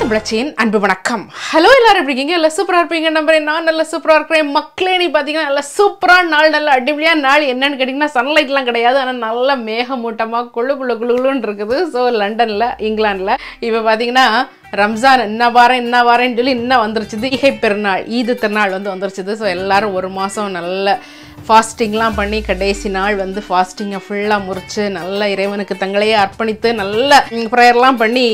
தமிழச்சியின் அன்பு வணக்கம். ஹலோ, எல்லாரும் எப்படி இருக்கீங்க? எல்லாம் சூப்பராக இருப்பீங்க நம்புறேன். நான் நல்லா சூப்பராக இருக்கிறேன். மக்களே, நீ பார்த்தீங்கன்னா நல்லா சூப்பரான நாள், நல்ல அடிப்படையான நாள். என்னன்னு கேட்டிங்கன்னா சன்லைட்லாம் கிடையாது, ஆனால் நல்ல மேகமூட்டமாக குழுன்னு இருக்குது. ஸோ லண்டனில், இங்கிலாண்டில் இப்போ பார்த்தீங்கன்னா ரம்ஜான் இன்ன வாரேன்னு சொல்லி இன்னும் வந்துருச்சுது. ஈகை பெருநாள், ஈது திருநாள் வந்துருச்சுது. ஸோ எல்லோரும் ஒரு மாதம் நல்ல ஃபாஸ்டிங்லாம் பண்ணி கடைசி நாள் ஃபாஸ்டிங்கை ஃபுல்லாக முறிச்சு நல்ல இறைவனுக்கு தங்களையே அர்ப்பணித்து நல்ல ப்ரேயர்லாம் பண்ணி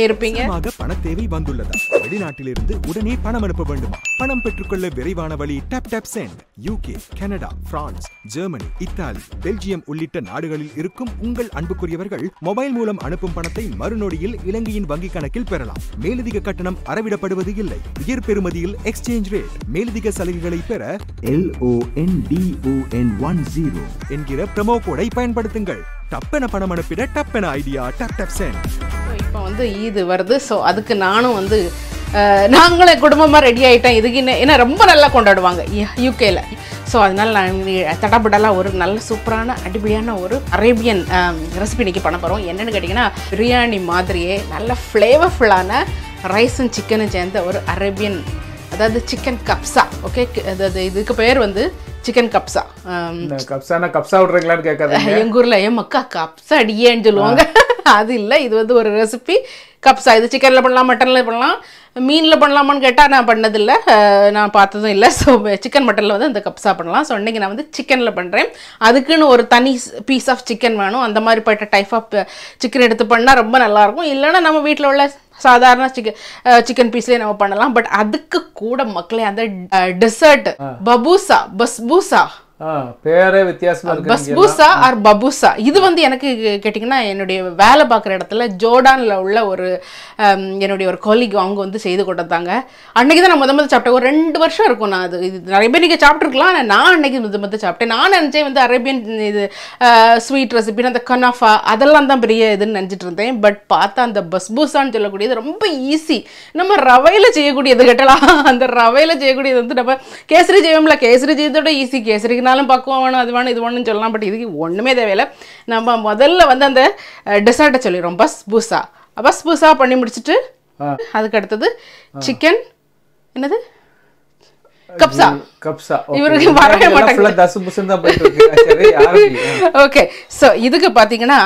இருப்பீங்க. பண தேவை வந்துள்ளதா? வெளிநாட்டிலிருந்து உடனே பணம் அனுப்ப வேண்டுமா? பணம் பெற்றுக்கொள்ள விரைவான வழி tap tap send. UK, Canada, France, Germany, Italy, Belgium உள்ளிட்ட நாடுகளில் இருக்கும் உங்கள் அன்புக்குரியவர்கள் மொபைல் மூலம் அனுப்பும் பணத்தை மறுநொடியில் இலங்கையின் வங்கி கணக்கில் பெறலாம். மேலதிக கட்டணம் அறவிடப்படுவது இல்லை. உயர் பெறுமதியில் எக்ஸ்சேஞ்ச் ரேட். மேலதிக சலுகைகளை பெற LONDON10 என்கிற ப்ரோமோ கோடை பயன்படுத்துங்கள். டப்பென பணம் அனுப்பிட டப்பென ஐடியா டாப் டாப் சென்ட். இப்போ ஈது வருது. ஸோ அதுக்கு நானும் நாங்களே குடும்பமாக ரெடி ஆகிட்டேன். இதுக்கு ஏன்னா ரொம்ப நல்லா கொண்டாடுவாங்க யூகேல. ஸோ அதனால நான் தடப்படலாம் ஒரு நல்ல சூப்பரான அடிப்படையான ஒரு அரேபியன் ரெசிபி இன்றைக்கி பண்ண போகிறோம். என்னென்னு கேட்டிங்கன்னா பிரியாணி மாதிரியே நல்ல ஃப்ளேவர்ஃபுல்லான ரைஸும் சிக்கனும் சேர்ந்த ஒரு அரேபியன், அதாவது சிக்கன் கப்ஸா. ஓகே, அதாவது இதுக்கு பேர் சிக்கன் கப்ஸா. கப்ஸா விட்றீங்களான்னு கேட்காது எங்கள் ஊரில் மக்கா கப்ஸா அடியேன்னு சொல்லுவாங்க. அது இல்லை, இது ஒரு ரெசிபி கப்ஸா. இது சிக்கனில் பண்ணலாம், மட்டனில் பண்ணலாம், மீனில் பண்ணலாமான்னு கேட்டால் நான் பண்ணதில்லை, நான் பார்த்ததும் இல்லை. ஸோ சிக்கன் மட்டனில் இந்த கப்ஸா பண்ணலாம். ஸோ இன்றைக்கி நான் சிக்கனில் பண்ணுறேன். அதுக்குன்னு ஒரு தனி பீஸ் ஆஃப் சிக்கன் வேணும். அந்த மாதிரி பட்ட டைப் ஆஃப் சிக்கன் எடுத்து பண்ணால் ரொம்ப நல்லாயிருக்கும். இல்லைன்னா நம்ம வீட்டில் உள்ள சாதாரண சிக்கன் பீஸ்லேயே நம்ம பண்ணலாம். பட் அதுக்கு கூட மக்களே அந்த டெசர்ட் பஸ்பூசா பேரே வித்தியாசமா இருக்கு. பஸ்பூசா ஆர் பபூசா. இது எனக்கு கேட்டிங்கன்னா என்னுடைய வேலை பார்க்குற இடத்துல ஜோர்டானில் உள்ள என்னுடைய ஒரு கொலீக் அவங்க செய்து கொடுத்தாங்க. அன்றைக்கி தான் நான் முதல் சாப்பிட்டேன். ஒரு 2 வருஷம் இருக்கும். நான் இது நிறைய பேர் நீங்கள் சாப்பிட்ருக்கலாம். ஆனால் நான் அன்றைக்கி முதல் சாப்பிட்டேன். நான் நினச்சேன் அரேபியன் இது ஸ்வீட் ரெசிபின்னு அந்த கனாஃபா அதெல்லாம் தான் பெரிய இதுன்னு நினச்சிட்டு இருந்தேன். பட் பார்த்தா அந்த பஸ்பூசான்னு சொல்லக்கூடியது ரொம்ப ஈஸி. நம்ம ரவையில் செய்யக்கூடியது கேட்டலாம். அந்த ரவையில் செய்யக்கூடியது நம்ம கேசரி செய்வோம்ல, கேசரி செய்யறதோட ஈஸி. கேசரிக்கு பக்குவம் வேணும், அது வேணும், இது வேணும்னு சொல்லலாம். பட் இதுக்கு ஒன்றுமே தேவையில்லை. நம்ம முதல்ல அந்த டெசர்ட்டை சொல்லிடுறோம். பஸ்பூசா பண்ணி முடிச்சுட்டு அதுக்கு அடுத்தது சிக்கன் என்னது கப்ஸா. இவருக்கு வரவே மாட்டாங்க. ஓகே, ஸோ இதுக்கு பார்த்தீங்கன்னா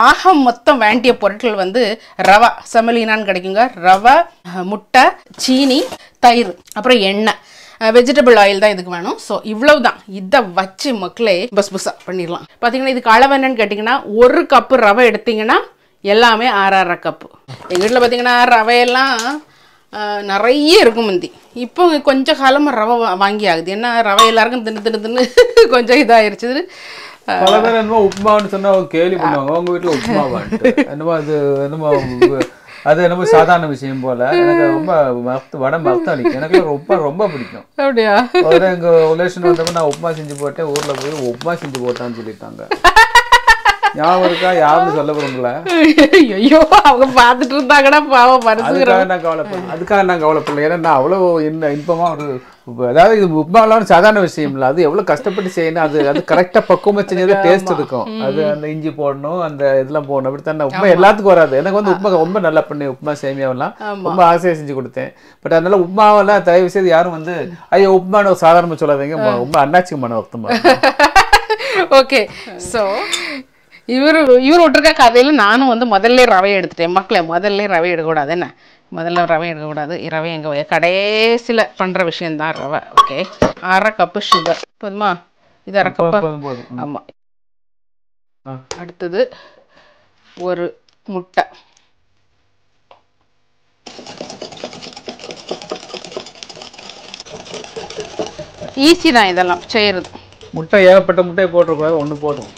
ஆக மொத்தம் வேண்டிய பொருட்கள் ரவா செமலினான்னு கிடைக்குங்க. ரவை, முட்டை, சீனி, தயிர், அப்புறம் எண்ணெய், வெஜிடபிள் ஆயில் தான் இதுக்கு வேணும். ஸோ இவ்வளவு தான். இதை வச்சு மக்களே பஸ்பூசா பண்ணிடலாம். பார்த்தீங்கன்னா இதுக்கு அளவு என்னன்னு கேட்டிங்கன்னா 1 கப்பு ரவை எடுத்திங்கன்னா எல்லாமே 6.5 கப்பு. எங்கள் வீட்டில் பார்த்தீங்கன்னா ரவையெல்லாம் நிறைய இருக்கும் முந்தி. இப்போ கொஞ்சம் காலமாக ரவை வாங்கி ஆகுது. ஏன்னா ரவை எல்லாருக்கும் தின்னு கொஞ்சம் இதாகிருச்சு. பல பேர் என்னமோ உப்புமான்னு சொன்னா கேள்வி பண்ணுவாங்க. உங்க வீட்டில் உப்புமாவான்ட்டு என்னமோ அது என்னமோ சாதாரண விஷயம் போல. எனக்கு ரொம்ப வடம் மர்த்தம் அடிக்கும். எனக்கு ரொம்ப பிடிக்கும். அப்படியா? எங்க ரிலேஷன் வந்தப்ப நான் உப்புமா செஞ்சு போட்டேன். ஊர்ல போய் உப்புமா செஞ்சு போட்டான்னு சொல்லிட்டாங்க. ஞாபகம் இருக்கா? யாருன்னு சொல்ல விரும்பல. ஐயோ, அவங்க பார்த்துட்டு இருந்தாங்கன்னா பாவம். அதுக்காக நான் கவலைப்படல. ஏன்னா நான் அவ்வளோ இன்பமா அதாவது இது உப்புமாலாம் சாதாரண விஷயம் இல்லை. அது எவ்வளோ கஷ்டப்பட்டு செய்யணும். அது கரெக்டாக பக்குவமாக செஞ்சது டேஸ்ட் இருக்கும். அது அந்த இஞ்சி போடணும், அந்த இதெல்லாம் போடணும். அப்படித்தான் உப்புமா எல்லாத்துக்கும் வராது. எனக்கு உப்புமா ரொம்ப நல்லா பண்ணி உப்புமா சேமியாவெல்லாம் ரொம்ப ஆசையாக செஞ்சு கொடுத்தேன். பட் அதனால உப்புமாவெல்லாம் தயவு செய்து யாரும் ஐயோ உப்புமான்னு சாதாரணமாக சொல்லாதீங்க. ரொம்ப அண்ணாச்சிக்கு மன வருத்தமா. ஓகே, ஸோ இவர் விட்டுருக்க கதையில் நானும் முதல்ல ரவை எடுத்துட்டேன். மக்களை முதல்ல ரவை எடுக்கக்கூடாது. என்ன முதல்ல ரவை எடுக்கக்கூடாது. ரவை எங்கள் கடைசியில் பண்ணுற விஷயந்தான் ரவை. ஓகே, 1/2 கப்பு சுகர் போதுமா? இது 1/2 கப்பு. ஆமாம். அடுத்தது ஒரு முட்டை. ஈஸி தான் இதெல்லாம் செய்கிறது. முட்டை ஏகப்பட்ட முட்டையை போட்டிருக்கூடாது, ஒன்று போதும்.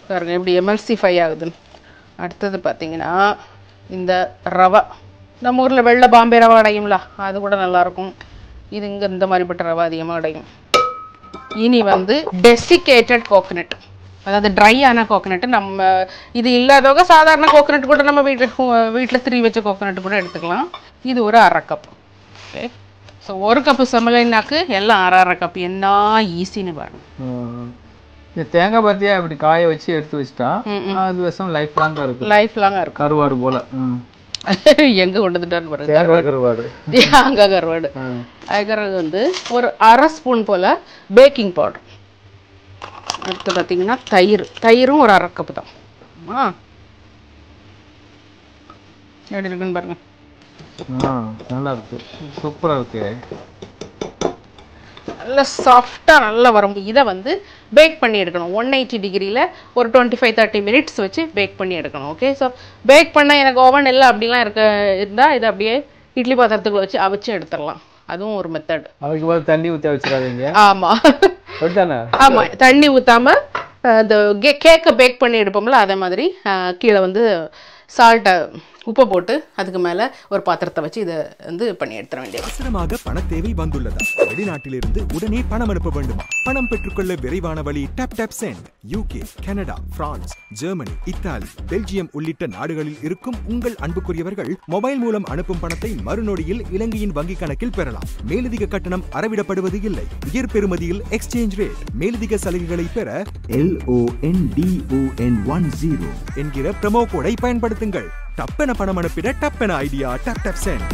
பாருங்க எப்படி எம்எல்சிஃபை ஆகுதுன்னு. அடுத்தது பார்த்தீங்கன்னா இந்த ரவை, நம்ம ஊரில் வெள்ளை பாம்பே ரவை அடையும்ல, அது கூட நல்லாயிருக்கும். இது இங்கே இந்த மாதிரிப்பட்ட ரவை அதிகமாக அடையும். இனி டெசிகேட்டட் கோகனட், அதாவது ட்ரையான கோகனட்டு. நம்ம இது இல்லாதவங்க சாதாரண கோகனட் கூட நம்ம வீட்டில் திரி வச்ச கோகனட்டு கூட எடுத்துக்கலாம். இது ஒரு 1/2 கப். ஓகே, ஸோ 1 கப்பு செமலைனாக்கு எல்லாம் 1/2 கப். என்ன ஈஸின்னு பாருங்க. இந்த தேங்காய் பார்த்தியா இப்படி காய வச்சு எடுத்து வச்சுட்டா அது விஷம் லைஃப் லாங்காக இருக்கும். லைஃப் லாங்காக இருக்கும். கருவாடு போல். எங்க கொண்டு வந்துட்டான்னு பாருங்க. தேங்காய் கருவாடு. தேங்காய் கருவாடு. அதுக்கப்புறம் வந்து ஒரு 1/2 ஸ்பூன் போல் பேக்கிங் பவுடர். அடுத்து பார்த்தீங்கன்னா தயிரும் ஒரு 1/2 கப்பு தான். எப்படி இருக்குன்னு பாருங்க. நல்லா இருக்கு, சூப்பராக இருக்கு. நல்லா சாஃப்டாக நல்லா வரும். இதை வந்து பேக் பண்ணி எடுக்கணும் 180 டிகிரியில் ஒரு 25-30 மினிட்ஸ் வச்சு பேக் பண்ணி எடுக்கணும். ஓகே, ஸோ பேக் பண்ண எனக்கு ஓவன் இல்லை அப்படிலாம் இருந்தால் இதை அப்படியே இட்லி பாத்திரத்துக்குள்ள வச்சு அவிச்சு எடுத்துடலாம். அதுவும் ஒரு மெத்தட். அதுக்கு போது தண்ணி ஊற்றி வச்சிடாதீங்க. ஆமாம் அப்படித்தானே? ஆமாம், தண்ணி ஊற்றாமல் இந்த கேக்கை பேக் பண்ணி எடுப்போம்ல அதே மாதிரி கீழே வந்து உப்பை போட்டு அதுக்கு மேலே ஒரு பாத்திரத்தை வச்சு இதை வந்து பண்ணி எடுத்துட வேண்டியது. அவசரமாக பண தேவை வந்துள்ளதா? வெளிநாட்டிலிருந்து உடனே பணம் அனுப்ப வேண்டுமா? பணம் பெற்றுக்கொள்ள விரைவான வழி tap tap send. UK, Canada, France, Germany, Italy, Belgium உள்ளிட்ட நாடுகளில் இருக்கும் உங்கள் அன்புக்குரியவர்கள் மொபைல் மூலம் அனுப்பும் பணத்தை மறுநொடியில் இலங்கையின் வங்கிக் கணக்கில் பெறலாம். மேலதிக கட்டணம் அறவிடப்படுவது இல்லை. உயர் பெறுமதியில் எக்ஸ்சேஞ்ச் ரேட். மேலதிக சலுகைகளை பெற LONDON10 என்கிற ப்ரோமோ கோடை பயன்படுத்துங்கள். டப்பென பணம் அனுப்பிட டப்பென ஐடியா டப் டப் சென்ட்.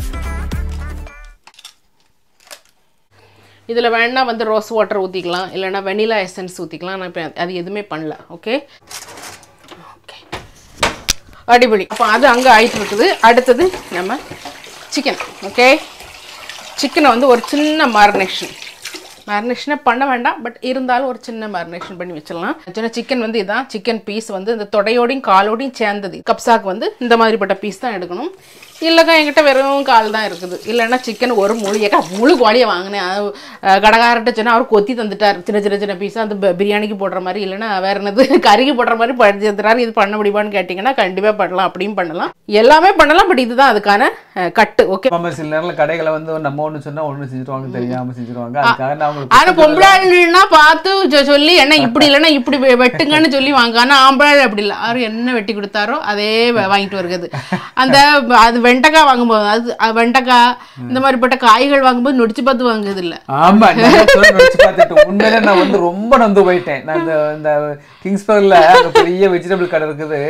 இதில் வேணா வந்து ரோஸ் வாட்டர் ஊற்றிக்கலாம், இல்லைனா வெனிலா எசன்ஸ் ஊற்றிக்கலாம். நான் இப்போ அது எதுவுமே பண்ணல. ஓகே ஓகே, அடிப்படி. அப்போ அது அங்கே ஆயிட்டு இருக்குது. அடுத்தது நம்ம சிக்கன். ஓகே, சிக்கனை வந்து ஒரு சின்ன மேரினேஷனே பண்ண வேண்டாம், பட் இருந்தாலும் ஒரு சின்ன மேரினேஷன் பண்ணி வச்சிடலாம். சின்ன சிக்கன் வந்து இதான் சிக்கன் பீஸ் வந்து இந்த தொடையோடையும் காலோடையும் சேர்ந்தது. கப்சாக்கு வந்து இந்த மாதிரிப்பட்ட பீஸ் தான் எடுக்கணும். இல்லைக்கா என்கிட்ட வெறும் கால் தான் இருக்குது, இல்லைன்னா சிக்கன் ஒரு முழு கோழியை வாங்கினேன். கடைக்காரர்கிட்ட சொன்னால் அவர் கொத்தி தந்துட்டார் சின்ன பீஸாக அந்த பிரியாணிக்கு போடுற மாதிரி, இல்லைன்னா வேற என்னது கறிக்கு போடுற மாதிரி படிச்சு தந்துட்டார். இது பண்ண முடியுமான்னு கேட்டிங்கன்னா கண்டிப்பாக பண்ணலாம், அப்படியும் பண்ணலாம், எல்லாமே பண்ணலாம். பட் இதுதான் அதுக்கான கட்டு. ஓகே, சில நேரத்தில் கடைகளை வந்து நம்ம ஒன்று சொன்னால் ஒன்று செஞ்சுருவாங்க, தெரியாமல் செஞ்சுருவாங்க. அதுக்காக ஆனால் பொம்பளாள்னா பார்த்து சொல்லி என்ன இப்படி இல்லைன்னா இப்படி வெட்டுங்கன்னு சொல்லி வாங்க. ஆனால் ஆம்பளாள் அப்படி இல்லை, அவர் என்ன வெட்டி கொடுத்தாரோ அதே வாங்கிட்டு வருகிறது. அந்த அது வெண்டைக்காய் வாங்கும்போது அது வெண்டைக்காய் இந்த மாதிரிப்பட்ட காய்கள் வாங்கும்போது நொடிச்சு பார்த்து வாங்குறது இல்லை. ஆமா, நொடிச்சு பார்த்துட்டு உண்மையில நான் வந்து ரொம்ப நொந்து போயிட்டேன். நான் இந்த கிங்ஸ்பர்க்ல பெரிய வெஜிடபிள் கடை இருக்குது,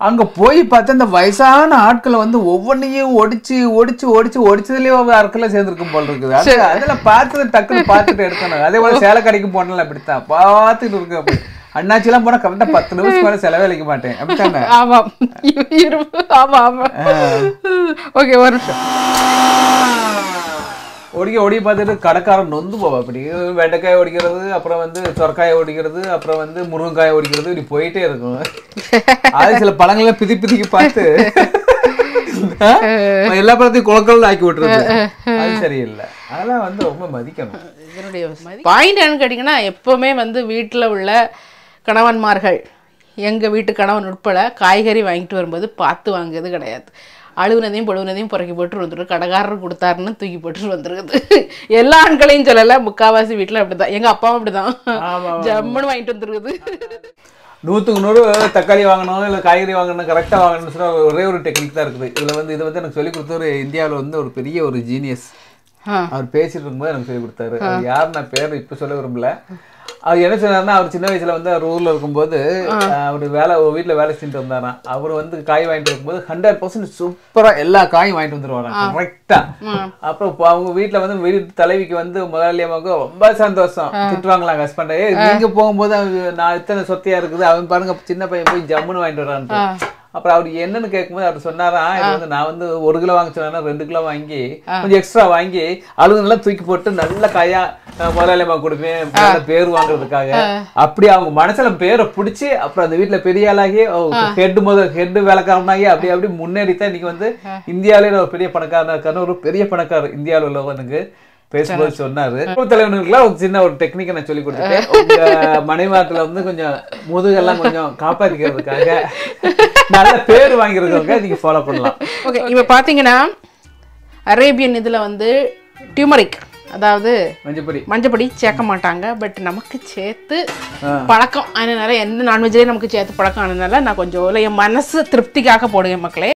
அங்க போய் பார்த்தா இந்த வயசான ஆட்களை வந்து ஒவ்வொன்றையும் ஒடிச்சதுலயே ஆட்களை சேர்ந்துருக்கும் போல இருக்குது. அதுல பார்த்து டக்குன்னு பார்த்துட்டு எடுக்கணும். அதே போல சேலை கடைக்கு போனாலும் அப்படித்தான் பார்த்துட்டு இருக்கு. அப்படி அண்ணாச்சி எல்லாம் போனா கரெக்டா 10 நிமிஷம் மேல செலவே அளிக்க மாட்டேன். அப்படித்தானே? ஆமா ஆமா. ஓகே, ஒரு நிமிஷம். ஓடி பார்த்துட்டு கடைக்காரன் நொந்து போவா. அப்படி வெண்டைக்காய் ஒடிக்கிறது, அப்புறம் வந்து சொரக்காயை ஒடிக்கிறது, அப்புறம் வந்து முருங்கைக்காயை ஒடிக்கிறது, இப்படி போயிட்டே இருக்கும். அது சில பழங்கள்லாம் பிதிக்கு பார்த்து எல்லா பழத்தையும் குளக்கல் ஆக்கி விட்டுறது, அது சரியில்லை. அதெல்லாம் வந்து ரொம்ப மதிக்கணும். இதனுடைய பாயிண்ட் என்னன்னு கேட்டிங்கன்னா, எப்போவுமே வந்து வீட்டில் உள்ள கணவன்மார்கள், எங்கள் வீட்டு கணவன் உட்பட காய்கறி வாங்கிட்டு வரும்போது பார்த்து வாங்குறது கிடையாது. அழுகுனதையும் பொழுகுனதையும் புறக்கி போட்டு வந்துடும். கடைக்காரர் கொடுத்தாருன்னு தூக்கி போட்டு வந்துருக்குது. எல்லா ஆண்களையும் சொல்லலை, முக்கால்வாசி வீட்டில் அப்படி தான். எங்கள் அப்பாவும் அப்படி தான் ஜம்முன்னு வாங்கிட்டு வந்துருக்குது. 100க்கு 100 தக்காளி வாங்கணும், இல்லை காய்கறி வாங்கணும், கரெக்டாக வாங்கணும்னு சொன்னால் ஒரே ஒரு டெக்னிக் தான் இருக்குது. இதை வந்து எனக்கு சொல்லிக் கொடுத்த ஒரு இந்தியாவில் வந்து ஒரு பெரிய ஒரு ஜீனியஸ். அவர் பேசிட்டு இருக்கும்போது எனக்கு சொல்லிக் கொடுத்தாரு. அது யார், நான் பேர் இப்போ சொல்ல விரும்பல. அவர் என்ன சொன்னார்னா, அவர் சின்ன வயசுல வந்து அவர் ஊர்ல இருக்கும்போது அவர் வீட்டுல வேலை செஞ்சுட்டு வந்தாராம். அவர் வந்து காய் வாங்கிட்டு வரும்போது 100% சூப்பரா எல்லா காயும் வாங்கிட்டு வந்துருவாங்க கரெக்டா. அப்புறம் அவங்க வீட்டுல வந்து வீட்டு தலைவிக்கு வந்து முதலாளியமாக ரொம்ப சந்தோஷம், திட்டுவாங்களாம் ஹஸ்பண்ட். நீங்க போகும்போது நான் இத்தனை சொத்தையா இருக்குது, அவன் பாருங்க சின்ன பையன் போய் ஜம்முன்னு வாங்கிட்டு வரான்னு. அப்புறம் அவர் என்னன்னு கேட்கும்போது அவர் சொன்னாராம், இது வந்து நான் வந்து 1 கிலோ வாங்க சொன்னா 2 கிலோ வாங்கி கொஞ்சம் எக்ஸ்ட்ரா வாங்கி அழுகுனெல்லாம் தூக்கி போட்டு நல்ல காயா முதலாளியமா கொடுப்பேன் பேர் வாங்குறதுக்காக. அப்படி அவங்க மனசுல பேரை பிடிச்சி அப்புறம் அந்த வீட்டுல பெரிய ஆளாகி ஹெட் வேலைக்காரனாகி அப்படி முன்னேறித்தான் இன்னைக்கு வந்து இந்தியாவிலே ஒரு பெரிய பணக்காரனா இருக்காரு. ஒரு பெரிய பணக்காரர் இந்தியாவில் உள்ளவனுக்கு பேசும்போது சொன்னாரு. தலைவனுக்குலாம் ஒரு சின்ன ஒரு டெக்னிக்கை நான் சொல்லி கொடுத்துட்டேன். உங்க மனைவாட்டில் வந்து கொஞ்சம் முதுகெல்லாம் கொஞ்சம் காப்பாற்றிக்கிறதுக்காக நல்ல பேர் வாங்கிருக்கவங்க நீங்க ஃபாலோ பண்ணலாம். ஓகே, இப்போ பார்த்தீங்கன்னா அரேபியன் இதில் வந்து டியூமரிக், அதாவது மஞ்சப்பொடி சேர்க்க மாட்டாங்க. பட் நமக்கு சேர்த்து பழக்கம் அதனால, எந்த நான்வெஜ்லேயும் நமக்கு சேர்த்து பழக்கம் ஆனதுனால நான் கொஞ்சம் என் மனசு திருப்திக்காக போடுவேன் மக்களே.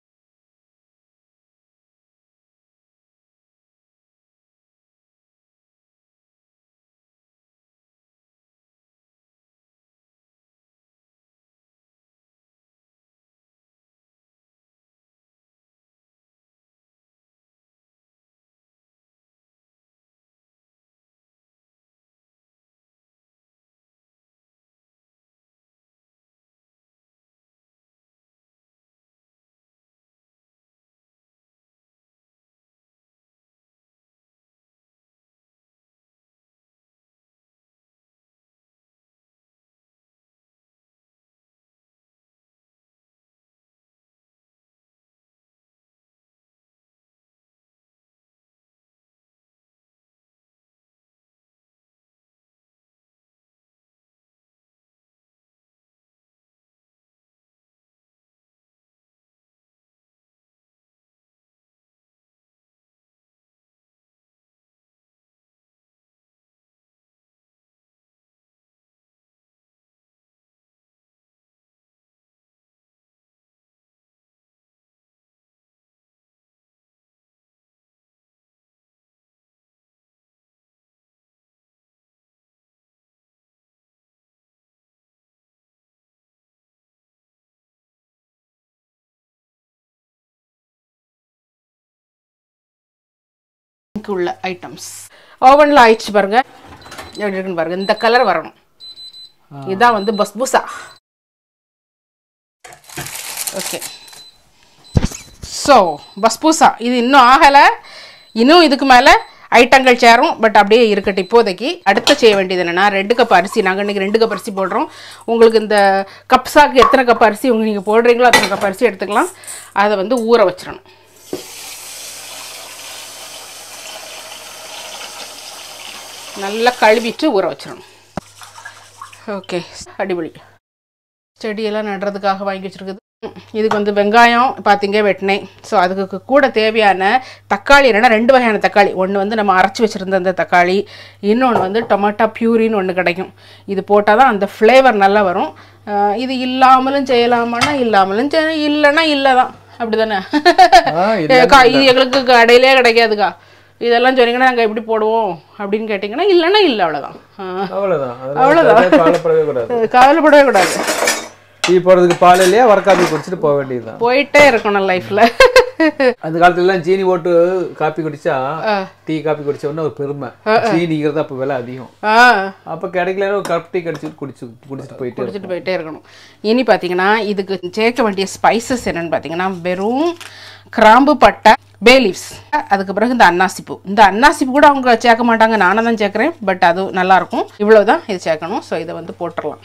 உள்ள ஐட்டம்ஸ் ஓவனில் ஆயிடுச்சு பாருங்க. எப்படி இருக்குன்னு பாருங்க. இந்த கலர் வரணும். இதுதான் வந்து பஸ்பூசா. ஓகே, ஸோ பஸ்பூசா இது இன்னும் ஆகலை. இன்னும் இதுக்கு மேலே ஐட்டங்கள் சேரும். பட் அப்படியே இருக்கட்டும் இப்போதைக்கு. அடுத்த செய்ய வேண்டியது என்னென்னா 2 கப் அரிசி. நாங்கள் இன்றைக்கி 2 கப் அரிசி போடுறோம். உங்களுக்கு இந்த கப்ஸாக்கு எத்தனை கப் அரிசி நீங்கள் போடுறீங்களோ அத்தனை கப் அரிசி எடுத்துக்கலாம். அதை வந்து ஊற வச்சிடணும். நல்லா கழுவிட்டு ஊற வச்சிடணும். ஓகே, அடிப்பொலி. செடியெல்லாம் நடுறதுக்காக வாங்கி வச்சுருக்குது. இதுக்கு வந்து வெங்காயம் பார்த்தீங்க வெட்டினேன். ஸோ அதுக்கு கூட தேவையான தக்காளி என்னென்னா 2 வகையான தக்காளி. ஒன்று வந்து நம்ம அரைச்சி வச்சுருந்த அந்த தக்காளி, இன்னொன்று வந்து டொமேட்டோ பியூரின்னு ஒன்று கிடைக்கும். இது போட்டால் தான் அந்த ஃப்ளேவர் நல்லா வரும். இது இல்லாமலும் செய்யலாமான்னா இல்லாமலும் இல்லைன்னா இல்லை தான். அப்படி தானே? இது எங்களுக்கு கடையிலே கிடைக்காதுக்கா. இதெல்லாம் சொன்னீங்கன்னா நாங்கள் எப்படி போடுவோம் அப்படின்னு கேட்டிங்கன்னா இல்லைன்னா இல்லை. அவ்வளோதான். கவலைப்படவே கூடாது. டீ போடுறதுக்கு பால் இல்லையா, வர காப்பி குடிச்சிட்டு போக வேண்டியதுதான். போயிட்டே இருக்கணும் லைஃப்ல. அந்த காலத்துல எல்லாம் சீனி போட்டு காப்பி குடிச்சா, டீ காப்பி குடிச்ச உடனே ஒரு பெருமை. சீனிங்கிறது அப்ப விலை அதிகம். அப்ப கிடைக்கலன்னு ஒரு கப் டீ குடிச்சிட்டு போயிட்டே இருக்கணும். இனி பாத்தீங்கன்னா இதுக்கு சேர்க்க வேண்டிய ஸ்பைசஸ் என்னன்னு பாத்தீங்கன்னா வெறும் கிராம்பு, பட்டை, பே லீவ்ஸ், அதுக்கு பிறகு இந்த அன்னாசிப்பூ. இந்த அன்னாசிப்பூ கூட அவங்க சேர்க்க மாட்டாங்க, நானும் தான் சேர்க்குறேன். பட் அது நல்லா இருக்கும். இவ்வளவுதான் இது சேர்க்கணும். ஸோ இதை வந்து போட்டுடலாம்.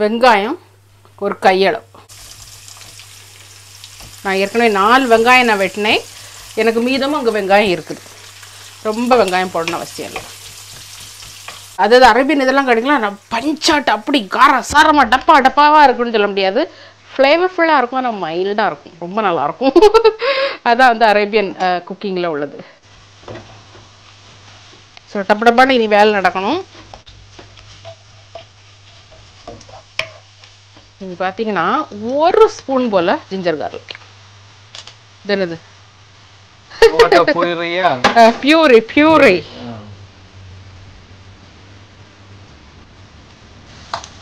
வெங்காயம் ஒரு கையளவு. நான் ஏற்கனவே 4 வெங்காயம் நான் வெட்டினேன். எனக்கு மீதமும் அங்கே வெங்காயம் இருக்குது. ரொம்ப வெங்காயம் போடணும் அவசியம் இல்லை. அதாவது அரேபியன் இதெல்லாம் கிடைக்கலாம். நான் பஞ்சாட்டு அப்படி காரசாரமாக டப்பாவாக இருக்குன்னு சொல்ல முடியாது. ஃப்ளேவர்ஃபுல்லாக இருக்கும், ஆனால் மைல்டாக இருக்கும். ரொம்ப நல்லாயிருக்கும். அதான் வந்து அரேபியன் குக்கிங்கில் உள்ளது. ஸோ டப்பான்னு இனி வேலை நடக்கணும். இது பார்த்தீங்கன்னா 1 ஸ்பூன் போல் ஜிஞ்சர் கார்லிக். இது என்னது? பியூரி.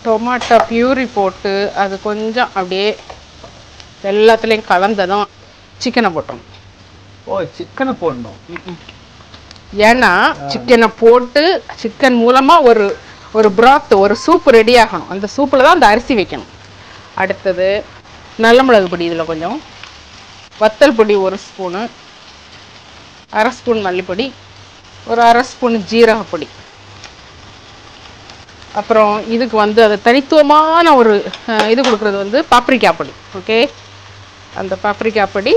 டொமாட்டோ பியூரி போட்டு அது கொஞ்சம் அப்படியே எல்லாத்துலேயும் கலந்ததும் சிக்கனை போட்டோம். சிக்கனை போடணும். ஏன்னா சிக்கனை போட்டு சிக்கன் மூலமாக ஒரு பிராத், ஒரு சூப் ரெடி ஆகணும். அந்த சூப்பில் தான் அந்த அரிசி வைக்கணும். அடுத்தது நல்ல மிளகு பொடி. இதில் கொஞ்சம் வத்தல் பொடி 1 ஸ்பூனு, 1/2 ஸ்பூன் மல்லிப்பொடி, ஒரு 1/2 ஸ்பூன் ஜீரகப்பொடி. அப்புறம் இதுக்கு வந்து அது தனித்துவமான ஒரு இது கொடுக்குறது வந்து பாப்ரிக்கா பொடி. ஓகே, அந்த பாப்ரிக்கா பொடி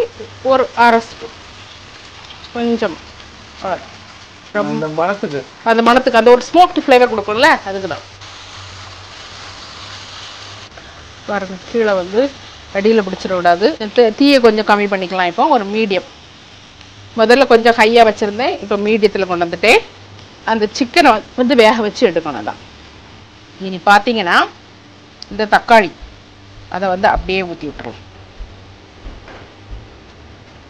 ஒரு 1/2 ஸ்பூன். கொஞ்சம் அந்த மணத்துக்கு அந்த ஒரு ஸ்மோக்டு ஃப்ளேவர் கொடுக்கும்ல, அதுக்கு தான். பாருங்க, கீழே வந்து அடியில் பிடிச்சிட விடாது. தீயை கொஞ்சம் கம்மி பண்ணிக்கலாம். இப்போ ஒரு மீடியம். முதல்ல கொஞ்சம் ஹையாக வச்சுருந்தேன், இப்போ மீடியத்தில் கொண்டு வந்துட்டேன். அந்த சிக்கனை வந்து வேக வச்சு எடுக்கணும் தான். இனி பார்த்தீங்கன்னா இந்த தக்காளி அதை வந்து அப்படியே ஊற்றி விட்டுருவோம்.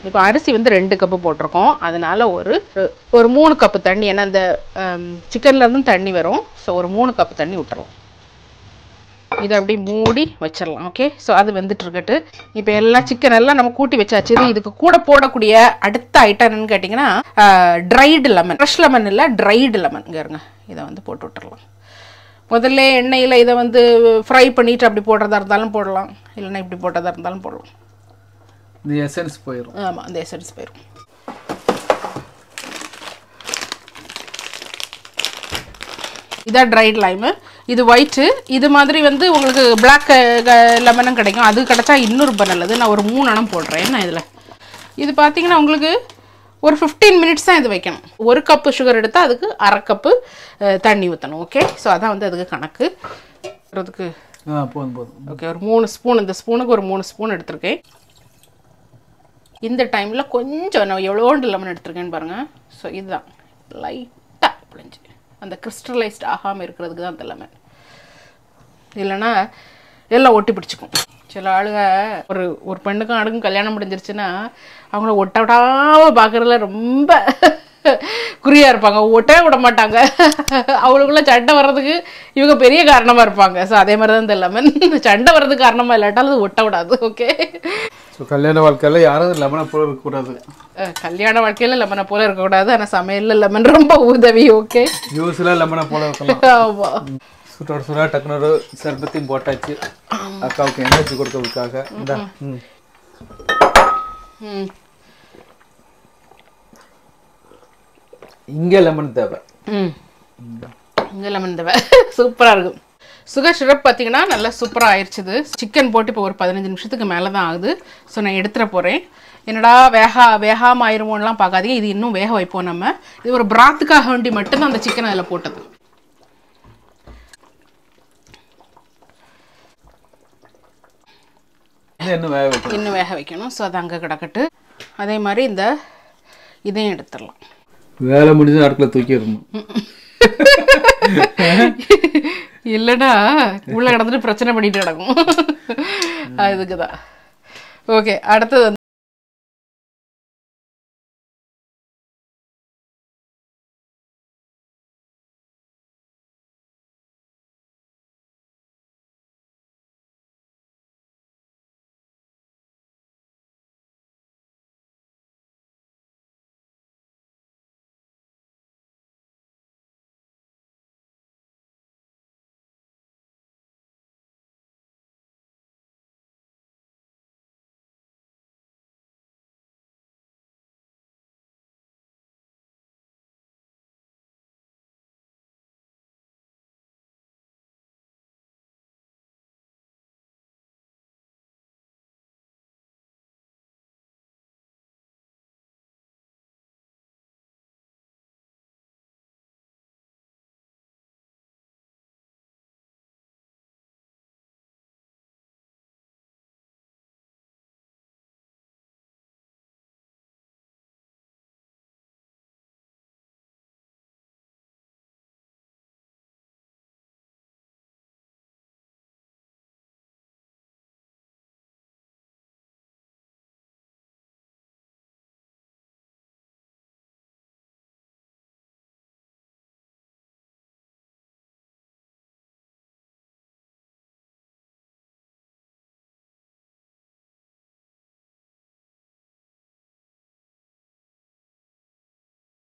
இப்போ அரிசி வந்து 2 கப்பு போட்டிருக்கோம். அதனால ஒரு 3 கப்பு தண்ணி, ஏன்னா இந்த சிக்கன்லேருந்து தண்ணி வரும். ஸோ ஒரு 3 கப்பு தண்ணி விட்டுருவோம். இதை அப்படி மூடி வச்சிடலாம். ஓகே, ஸோ அது வந்துட்டு இருக்கட்டு. இப்போ எல்லாம் சிக்கன் எல்லாம் நம்ம கூட்டி வச்சாச்சு. இதுக்கு கூட போடக்கூடிய அடுத்த ஐட்டம் என்னன்னு கேட்டிங்கன்னா ட்ரைடு லெமன். ஃப்ரெஷ் லெமன் இல்லை, ட்ரைடு லெமன். இருங்க, இதை வந்து போட்டு விட்டுறலாம். முதல்ல எண்ணெயில் இதை வந்து ஃப்ரை பண்ணிவிட்டு அப்படி போடுறதா இருந்தாலும் போடலாம், இல்லைன்னா இப்படி போட்டதாக இருந்தாலும் போடலாம். இந்த எசன்ஸ் போயிடும். ஆமாம், அந்த எசன்ஸ் போயிடும். இதான் ட்ரைட் லைமு. இது ஒயிட்டு. இது மாதிரி வந்து உங்களுக்கு பிளாக் லெமனும் கிடைக்கும். அது கிடச்சா இன்னும் ரொம்ப நல்லது. நான் ஒரு 3 அணம் போடுறேன். என்ன இதில் இது பார்த்தீங்கன்னா உங்களுக்கு ஒரு 15 மினிட்ஸ் தான் இது வைக்கணும். 1 கப்பு சுகர் எடுத்தால் அதுக்கு 1/2 கப்பு தண்ணி ஊற்றணும். ஓகே, ஸோ அதான் வந்து அதுக்கு கணக்கு. அதுக்கு போதும். ஓகே, ஒரு 3 ஸ்பூன். இந்த ஸ்பூனுக்கு ஒரு 3 ஸ்பூன் எடுத்திருக்கேன். இந்த டைமில் கொஞ்சம் நான் எவ்வளோண்டு லெமன் எடுத்திருக்கேன்னு பாருங்கள். ஸோ இதுதான் லைட்டாக பிழிஞ்சு அந்த கிறிஸ்டலைஸ்ட் ஆகாமல் இருக்கிறதுக்கு தான் அந்த லெமன். இல்லைன்னா எல்லாம் ஒட்டி பிடிச்சிக்கும். சில ஆளுங்க ஒரு பெண்ணுக்கும் ஆளுக்கும் கல்யாணம் முடிஞ்சிருச்சுன்னா அவங்கள ஒட்டாமல் பார்க்குறதுல ரொம்ப குறியா இருப்பாங்க, ஒட்டவே விட மாட்டாங்க. அவளுக்குள்ள சண்டை வர்றதுக்கு இவங்க பெரிய காரணமா இருப்பாங்க. ஸோ அதே மாதிரி தான் இந்த லெமன் சண்டை வர்றதுக்கு காரணமா இல்லாட்டாலும் அது ஒட்ட விடாது. ஓகே, ஸோ கல்யாண வாழ்க்கையில் யாரும் லெமனை போல இருக்கக்கூடாது. கல்யாண வாழ்க்கையில லெமனை போல இருக்கக்கூடாது, ஆனால் சமையல்ல லெமன் ரொம்ப உதவி. ஓகே, ஜூஸில் லெமனை போல இருக்கலாம். ஆமா, சுட சுட டக்குனு ஒரு சர்பத்தையும் போட்டாச்சு அக்காவுக்கு எனர்ஜி கொடுக்கறதுக்காக. இந்த இங்கே லெமன் தேவை. இங்கே லெமன் தேவை. சூப்பராக இருக்கும். சுகர் சிரப் பார்த்தீங்கன்னா நல்லா சூப்பராக ஆயிடுச்சுது. சிக்கன் போட்டு இப்போ ஒரு 15 நிமிஷத்துக்கு மேலே தான் ஆகுது. ஸோ நான் எடுத்துட போகிறேன். என்னடா வேகாமல் ஆயிருமோன்னெலாம் பார்க்காதீங்க, இது இன்னும் வேக வைப்போம் நம்ம. இது ஒரு பிராத்துக்காக வேண்டி மட்டும்தான் அந்த சிக்கன் அதில் போட்டது. இன்னும் வேக வைக்கணும். ஸோ அது அங்கே கிடக்கட்டு. அதே மாதிரி இந்த இதையும் எடுத்துடலாம். வேலை முடிஞ்சு அடுப்பில் தூக்கிடணும். இல்லைன்னா உள்ள கிடந்துட்டு பிரச்சனை பண்ணிட்டு கிடக்கும். அதுக்கு தான். ஓகே, அடுத்தது வந்து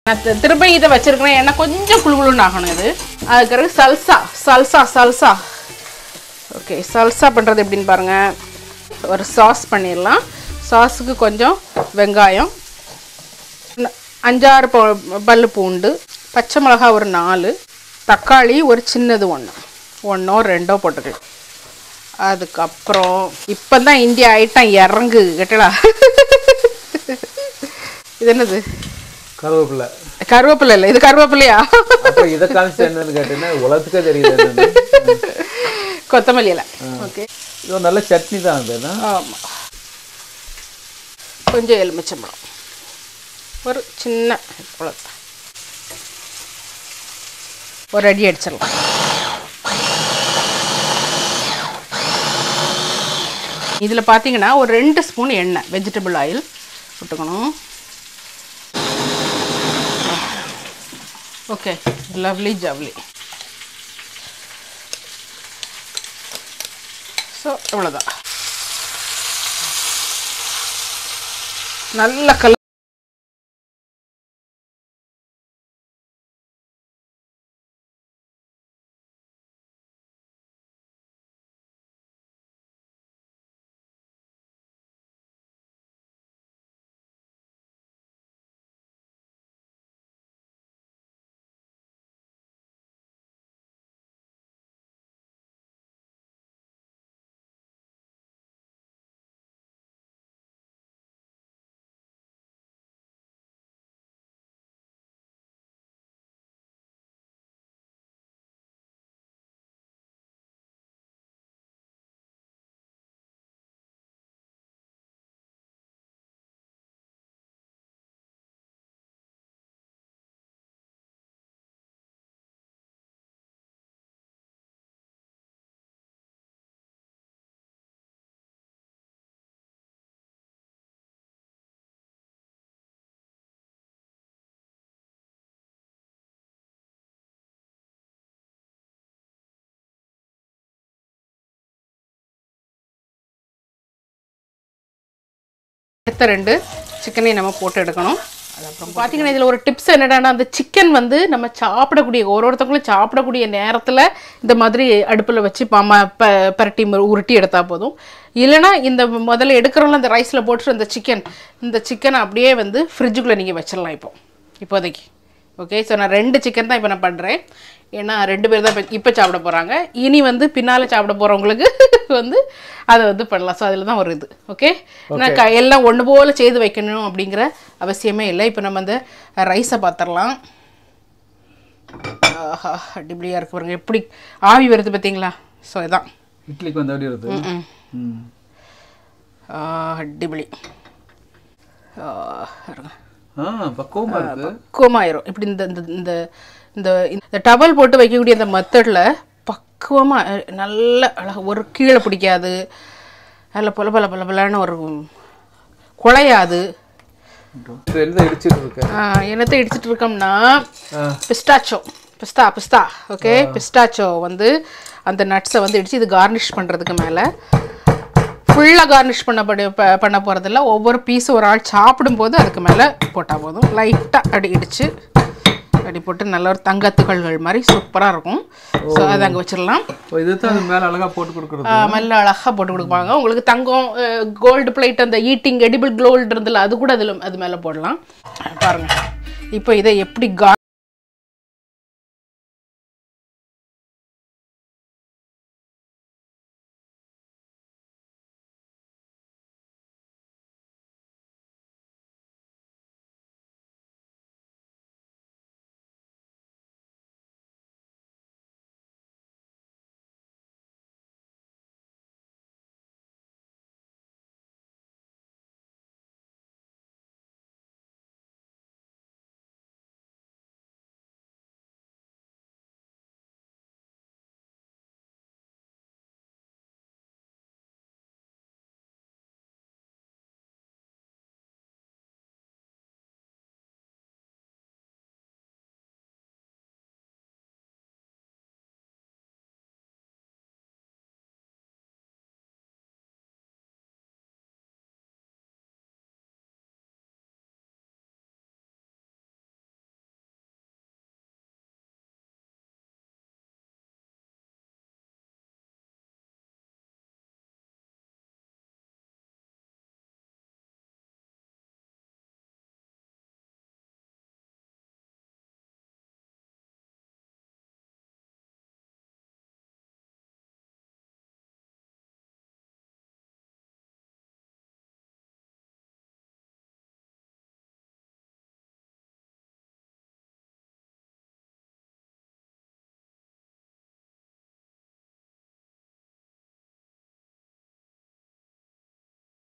நான் திரும்ப இதை வச்சிருக்கிறேன். ஏன்னா கொஞ்சம் குழுகுழுன்னு ஆகணும் இது. அதுக்கு சல்சா. ஓகே, சல்சா பண்ணுறது எப்படின்னு பாருங்கள். ஒரு சாஸ் பண்ணிடலாம். சாஸுக்கு கொஞ்சம் வெங்காயம், 5-6 பல்லு பூண்டு, பச்சை மிளகா ஒரு 4, தக்காளி ஒரு சின்னது 1 2 போட்டுக்கலாம். அதுக்கப்புறம் இப்போ தான் இந்தியா ஐட்டம் இறங்கு கேட்டடா. இது என்னது? கருவேப்பிலை இல்லை, இது கருவேப்பிலையா? இதை காமிச்சு என்னன்னு கேட்டீங்கன்னா உலகத்துக்கே தெரியுது. கொத்தமல்லி இலை. ஓகே, இது ஒரு நல்ல சட்னி தான். ஆமாம், கொஞ்சம் எலுமிச்சம்பழம், ஒரு சின்ன குளத்தை ஒரு அடி அடிச்சிடலாம். இதில் பார்த்தீங்கன்னா ஒரு 2 ஸ்பூன் எண்ணெய், வெஜிடபிள் ஆயில் விட்டுக்கணும். ஓகே, லவ்லி ஜவ்லி. ஸோ இவ்வளோதான். நல்ல கலர் அடுத்த 2 சிக்கனை நம்ம போட்டு எடுக்கணும். அது அப்புறம் பார்த்தீங்கன்னா இதில் ஒரு டிப்ஸ் என்னடான்னா, அந்த சிக்கன் வந்து நம்ம சாப்பிடக்கூடிய ஒருத்தவங்களும் சாப்பிடக்கூடிய நேரத்தில் இந்த மாதிரி அடுப்பில் வச்சு பரட்டி உருட்டி எடுத்தால் போதும். இல்லைனா இந்த முதல்ல எடுக்கிறோம்ல அந்த ரைஸில் போட்டு இந்த சிக்கனை அப்படியே வந்து ஃப்ரிட்ஜுக்குள்ளே நீங்கள் வச்சிடலாம் இப்போதைக்கு. ஓகே, ஸோ நான் 2 சிக்கன் தான் இப்போ நான் பண்ணுறேன். ஏன்னா 2 பேர் தான் இப்போ சாப்பிட போகிறாங்க. இனி வந்து பின்னால் சாப்பிட போகிறவங்களுக்கு வந்து அதை வந்து பண்ணலாம். ஸோ அதில் தான் ஒரு இது. ஓகே, நான் எல்லாம் ஒன்று போல் செய்து வைக்கணும் அப்படிங்கிற அவசியமே இல்லை. இப்போ நம்ம அந்த ரைஸை பார்த்துடலாம். ஆஹா, அடிப்படியாக இருக்கு பாருங்க, எப்படி ஆவி வருது பார்த்தீங்களா? ஸோ இதான் இட்லிக்கு வந்து அப்படி வருது. அடிப்படி பக்குவமாயிரும். இப்படி இந்த டவல் போட்டு வைக்கக்கூடிய அந்த மெத்தடில் பக்குவமாக நல்ல அழகாக ஒரு கீழே பிடிக்காது, அதில் பலன்னு ஒரு குழையாது. என்னத்தை இடிச்சிட்டு இருக்கோம்னா பிஸ்தா. ஓகே, பிஸ்டாச்சோ வந்து அந்த நட்ஸை வந்து இடித்து இது கார்னிஷ் பண்ணுறதுக்கு மேலே ஃபுல்லாக கார்னிஷ் பண்ண போகிறதில்ல. ஒவ்வொரு பீஸும் ஒரு ஆள் சாப்பிடும்போது அதுக்கு மேலே போட்டால் போதும். லைட்டாக இடித்து போட்டு நல்ல ஒரு தங்கத்துகள்கள் மாதிரி சூப்பராக இருக்கும். ஸோ அதை அங்கே வச்சிடலாம். மேலே அழகாக போட்டு கொடுக்குறது, மேலே அழகாக போட்டு கொடுப்பாங்க. உங்களுக்கு தங்கம் கோல்டு பிளேட் அந்த ஈட்டிங் எடிபிள் கோல்டு இருந்ததில்ல, அது கூட அது மேலே போடலாம். பாருங்கள் இப்போ இதை எப்படி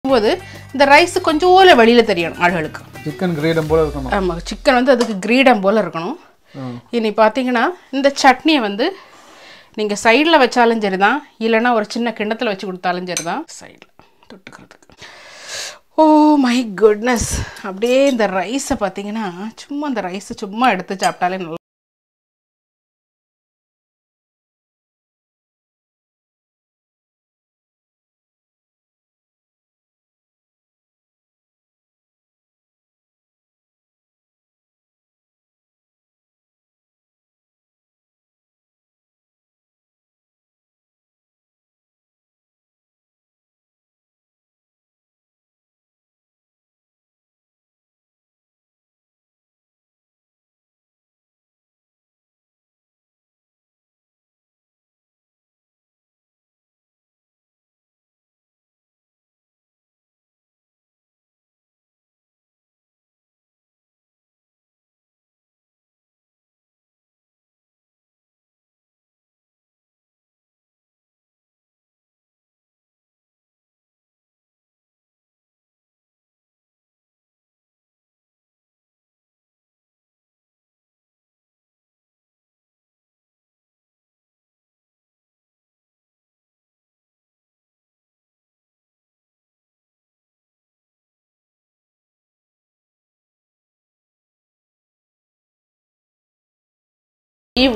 போது இந்த ரைஸ் கொஞ்சம் வெளியில் தெரியணும் ஆளுகளுக்கு. சிக்கன் கிரீடம் போல் இருக்கணும். ஆமாம், சிக்கன் வந்து அதுக்கு கிரீடம் போல் இருக்கணும். இனி பார்த்தீங்கன்னா இந்த சட்னியை வந்து நீங்கள் சைடில் வச்சாலும் சரி தான், இல்லைன்னா ஒரு சின்ன கிண்ணத்தில் வச்சு கொடுத்தாலும் சரி தான். சைடில் தொட்டுக்கிறதுக்கு ஓ மை குட்னஸ், அப்படியே இந்த ரைஸை பார்த்தீங்கன்னா சும்மா அந்த ரைஸை சும்மா எடுத்து சாப்பிட்டாலே நல்லா.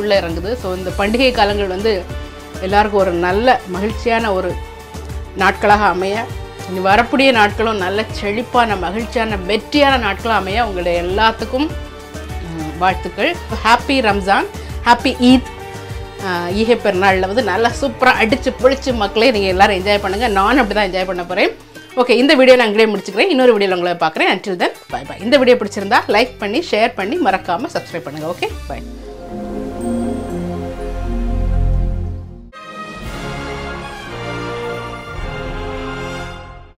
உள்ளே இறங்குது. ஸோ இந்த பண்டிகை காலங்கள் வந்து எல்லாருக்கும் ஒரு நல்ல மகிழ்ச்சியான ஒரு நாட்களாக அமைய இனி வரக்கூடிய நாட்களும் நல்ல செழிப்பான மகிழ்ச்சியான வெற்றியான நாட்களும் அமைய உங்களுடைய எல்லாத்துக்கும் வாழ்த்துக்கள். Happy Ramzan, happy Eid. ஈகை பெருநாளில் வந்து நல்லா சூப்பராக அடித்து பிடிச்சி மக்களே நீங்கள் எல்லோரும் என்ஜாய் பண்ணுங்கள். நானும் அப்படி தான் என்ஜாய் பண்ண போகிறேன். ஓகே, இந்த வீடியோ நான் அங்கேயே முடிச்சுக்கிறேன். இன்னொரு வீடியோவில் உங்களை பார்க்குறேன். Until then bye bye. இந்த வீடியோ பிடிச்சிருந்தா லைக் பண்ணி ஷேர் பண்ணி மறக்காமல் சப்ஸ்கிரைப் பண்ணுங்கள். Okay, by.